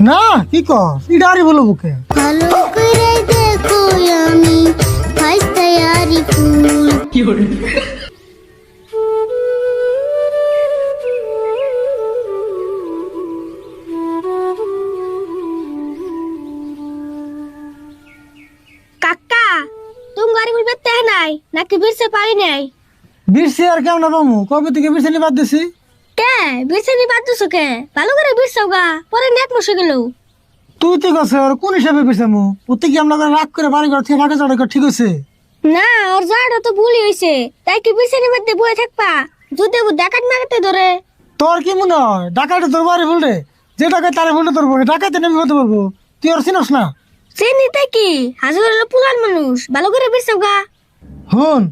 না কি কর ইডারি বলো বুকে ভালো করে দেখো আমি ফাইস্তায়ারি ফুল কি হলো কাকা তুমি গাড়ি ফুল বেতে নাই নাকি বিরসে পারি নাই বিরসি আর কেমন পামু কবে থেকে বিরসি বাদ দিছি কে বিরসে নি বাদ দিছো কে ভালো করে বিরসাও গা পরে নেক বসে গেল তুই তো গেছে আর কোন হিসাবে বিরসামু ওতে কি আমরা রাগ করে বাড়ি ঘর থেকে ফাঁকা চড়া ঠিক হয়েছে না ওর জাড়া তো ভুলই হইছে তাই কি বিরসে নি বাদে বয়ে থাকবা যদি ও ডাকাত মারতে ধরে তোর কি মনে হয় ডাকাইতে তোর বাড়ি ভুলরে যে ডাকাই তারে ভুলতে ধরবো ডাকাইতে নেমে হতে পারবো তুই আর চিনস না চিনি তাই কি হাজুর হলো পুরান মানুষ ভালো করে বিরসাও গা হুন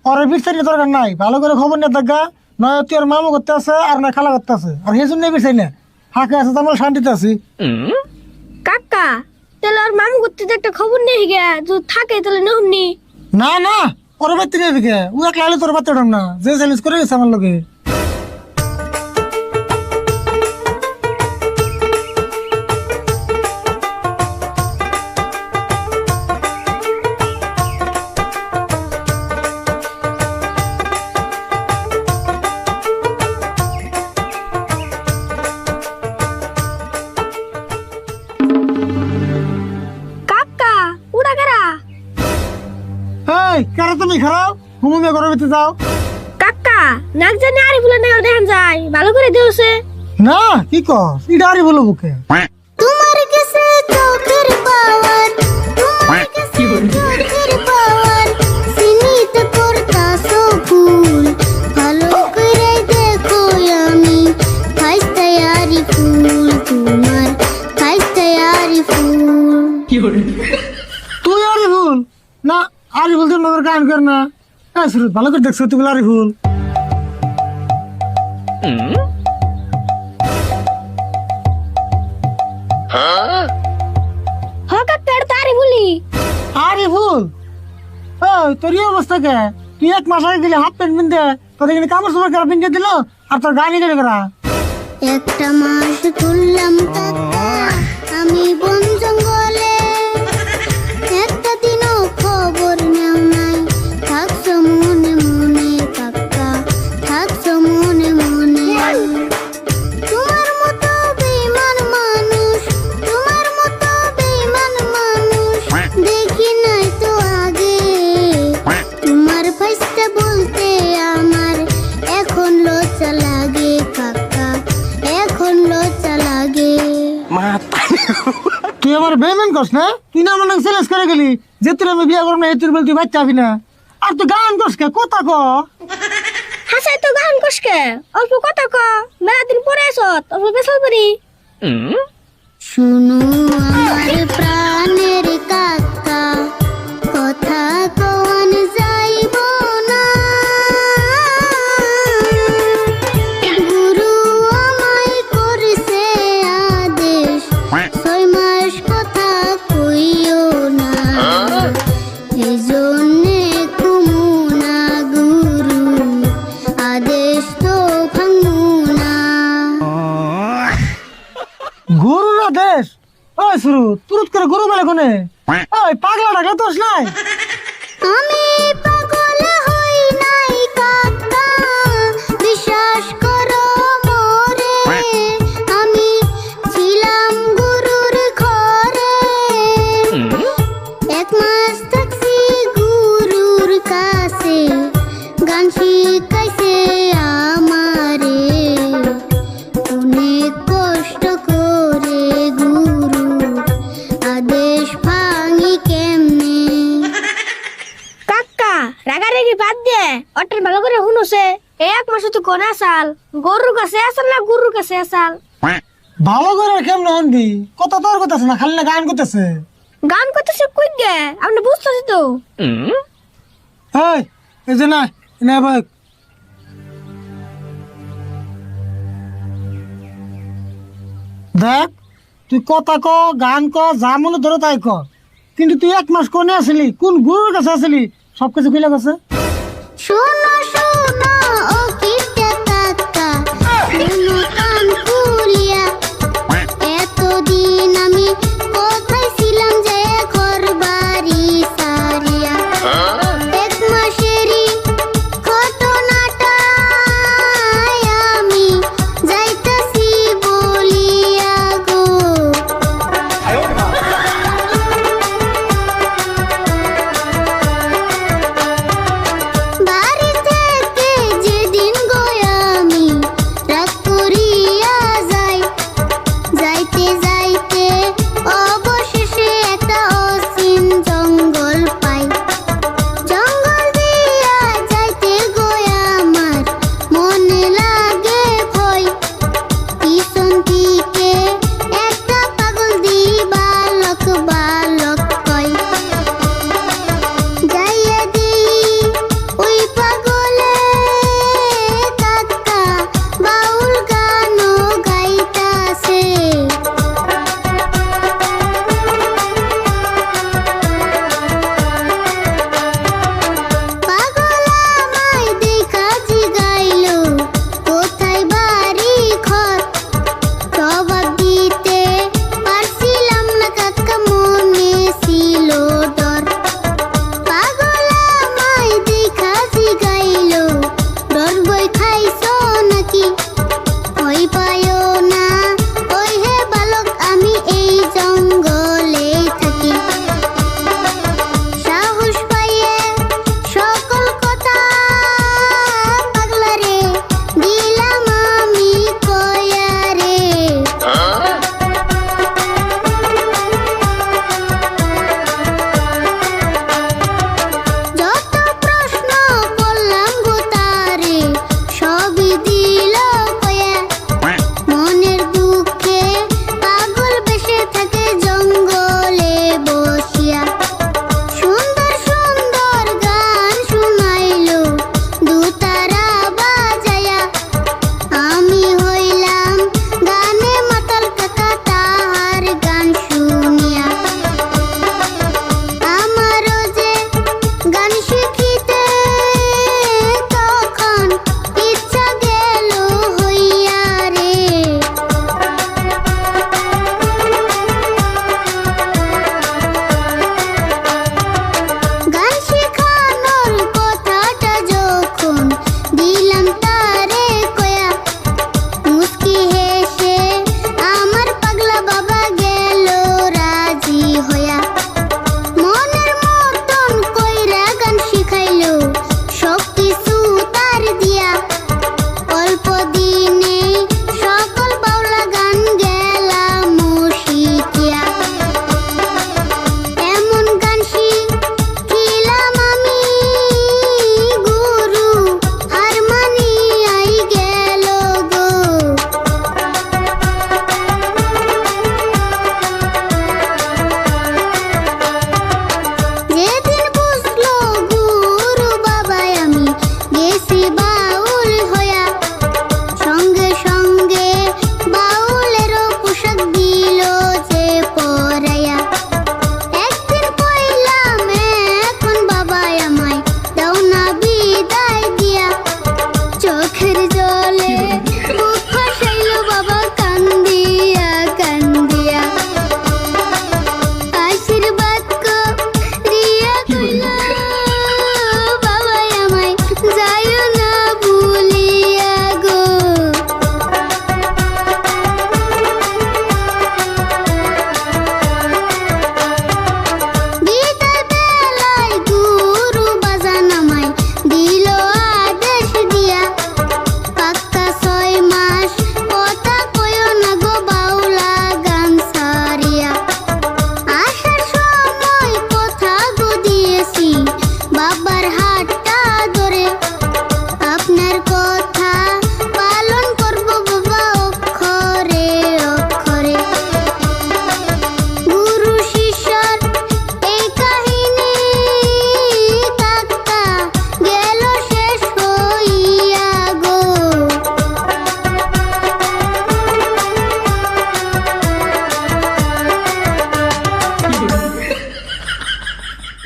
ওরে বিরসাই নিয়ে দরকার নাই ভালো করে খবর নিয়ে দেখা নয় তুই আর মামু করতে আছে আর না খালা করতে আছে আর সেই জন্য বিরসাই না ফাঁকে আছে তো আমরা শান্তিতে আছি কাকা তাহলে ওর মামু করতে একটা খবর নেই গিয়া যদি থাকে তাহলে নহমনি না না ওর বাড়িতে নিয়ে দিকে ও একলা হলে তোর বাড়িতে ওঠাম না যে চ্যালেঞ্জ করে গেছে আমার লোকে কাকা উড়া গেরা এই কারা তুমি খারাপ হুমুমে ঘরের ভিতরে যাও কাকা নাক জানি আরে ফুলে নেই দেখান যায় ভালো করে দেওছে না কি কর ইডারি বলো বুকে তোমার কাছে চোখের পাওয়ার তোমার কাছে চোখের পাওয়ার সিনিত করতাছো ফুল ভালো করে দেখো আমি ফাইস্তায়ারি ফুল তোমার ফাইস্তায়ারি ফুল কি হলো তুই আরে ভুল না আরে ভুল তোর গান কর না এই সুরত ভালো করে দেখছো তুই আরে ভুল হ কাকা এটা আরে বলি আরে ভুল ওই তোর এই অবস্থা কে তুই এক মাস আগে গেলে হাফ প্যান্ট পিনতে তোর এখানে কাপড় চোপড় করা পিনতে দিল আর তোর গাড়ি গেলে করা একটা মাস তুললাম কাকা আমি বন জঙ্গলে একটা দিনও খবর নেও নাই থাকছো মনে মনে কাকা থাকছো মনে মনে তোমার মতো বেঈমান মানুষ তোমার মতো বেঈমান মানুষ দেখি নাই তো আগে তোমার ফাইসটা বলতে আমার এখন লজ্জা লাগে কাকা এখন লজ্জা লাগে তুই আমার বেমেন করস না তুই না আমার চ্যালেঞ্জ করে গেলি যে তুই আমি বিয়ে করবো না এই তুই বল তুই বাচ্চা হবি না আর তুই গান করস কে কথা ক হাসাই তো গান কষকে অল্প কথা ক মেলা দিন পরে আসত অল্প বেসাল পারি শুনো আমার প্রাণের কাকা কথা কন যাইব না গুরু আমায় করছে আদেশ 6 মাস কথা কইও না এই জন্যে কুমু না গুরু আদেশ তো ভাঙু না গরুর দেশ ওই শুরু তুরুত করে গরু বেলে কোনে ওই পাগলা ডাকলে তোস নাই আমি পাগল হই নাই কাকা বিশ্বাস করো মোরে আমি ছিলাম গুরুর ঘরে 1 মাস থাকছি গুরুর কাছে গান শিখাইছে আমারে অনেক কষ্ট করে গুরু আদেশ ভাঙি কেমনে কাকা রাগারাগি বাদ দে অটের ভালো করে শুনুছে এই 1 মাস তো কোন আসাল গরুর কাছে আসাল না গুরুর কাছে আসাল ভালো করে কেমন হনবি কত তোর কথা আছে না খালি না গান করতেছে গান করতেছে কই গে আপনি বুঝতেছি তো এই যে না না ভাই দেখ তুই কথা ক গান ক যা মনে ধরে তাই ক কিন্তু তুই 1 মাস কোনে আসলি কোন গুরুর কাছে আসলি সবকিছু কইলা গেছে শোনো শোনো ও কিটা কাকা শোনো কান খুলিয়া এতদিন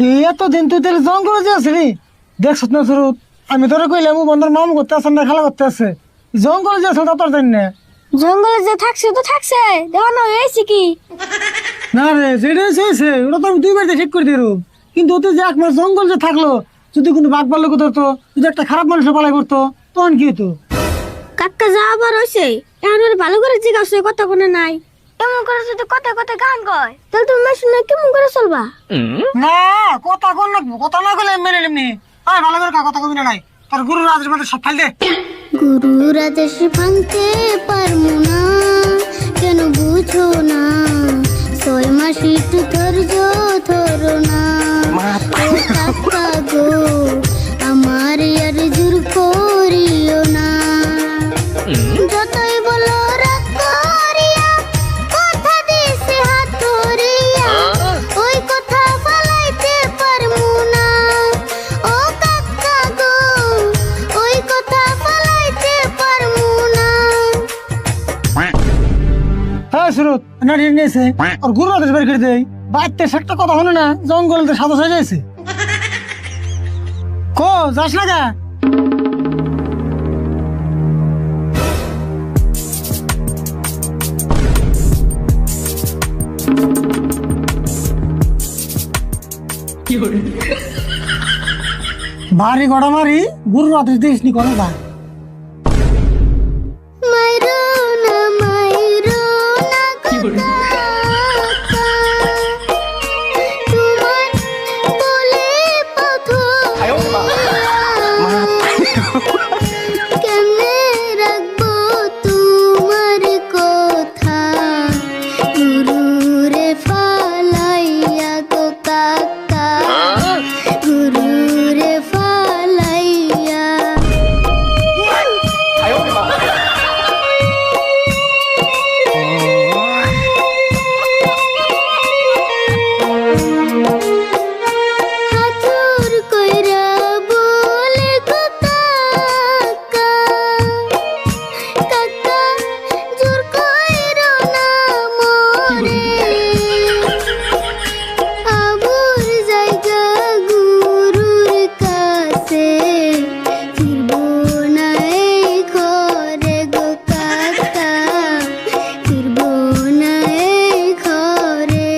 এই এতদিন তুই তাহলে জঙ্গলে যে আসলি দেখছ না শুরু আমি তোরা কইলাম বন্ধুর মামু করতে আসেন না খেলা করতে আসে জঙ্গলে যে আসল তা তোর জানি না জঙ্গলে যে থাকছে তো থাকছে দেখো না হয়েছে কি না রে যেটা হয়েছে ওটা তো আমি 2 বাড়িতে ঠিক করে দিয়ে রূপ কিন্তু ওতে যে 1 মাস জঙ্গল যে থাকলো যদি কোনো বাঘ ভাল্লুক ধরতো যদি একটা খারাপ মানুষ পালাই করতো তখন কি হতো কাকা যা আবার হয়েছে এখন ওর ভালো করে জিজ্ঞাসা কথা কোনো নাই এমন করে যদি কথা কথা গান কয় তাহলে তুমি শুনে কেমন করে চলবা না কথা কোন লাগবো কথা না কইলে মেনে নিমনি আয় ভালো করে কথা কবি না নাই তোর গুরু রাজের মধ্যে সব ফাইল দে গুরুর আদেশ ভাঙতে পারমু না কেন বুঝো না 6 মাস একটু ধৈর্য ধরো না ও কাকা গো আমার আর জোর করিও না যতই বলো রাগ করিয়া কথা দিছে হাত ধরিয়া ওই কথা বলাইতে পারমু না ও কাকা গো ওই কথা বলাইতে পারমু না হ্যাঁ সুরত না ঋণ নিয়েছে আর গুরু রাজের বের করে দেয় বাইতে একটা কথা হলো না জঙ্গলতে সাদা হয়ে যাইছে কো যাস না গা ভারী গড়া মারি গুরু রাতের দেশ নি করে ভাই মাইরো না কাকা, তোমার বলে পাথর কেমনে রাখবো তোমার কথা গুরুরে ফালাইয়া গো কাকা গুরুরে ফালাইয়া হাতুর কইরা বলে গো কাকা কাকা জোর কইরো না মোরে আবুর জায়গা গুরুর কাছে ফিরবো না এই ঘরে গো কাকা ফিরবো না এই ঘরে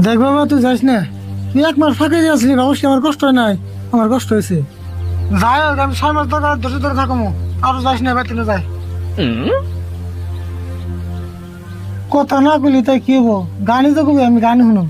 দেখ বাবা তুই যাস না তুই 1 মাস ফাঁকে দিয়ে আসলি অবশ্যই আমার কষ্ট হয় নাই আমার কষ্ট হয়েছে যাই হোক আমি 6 মাস ধরে ধরে থাকবো আরো যাস না বেতনে যাই কথা না কইলি তাই কি হবো গানই তো কবি আমি গান শুনুন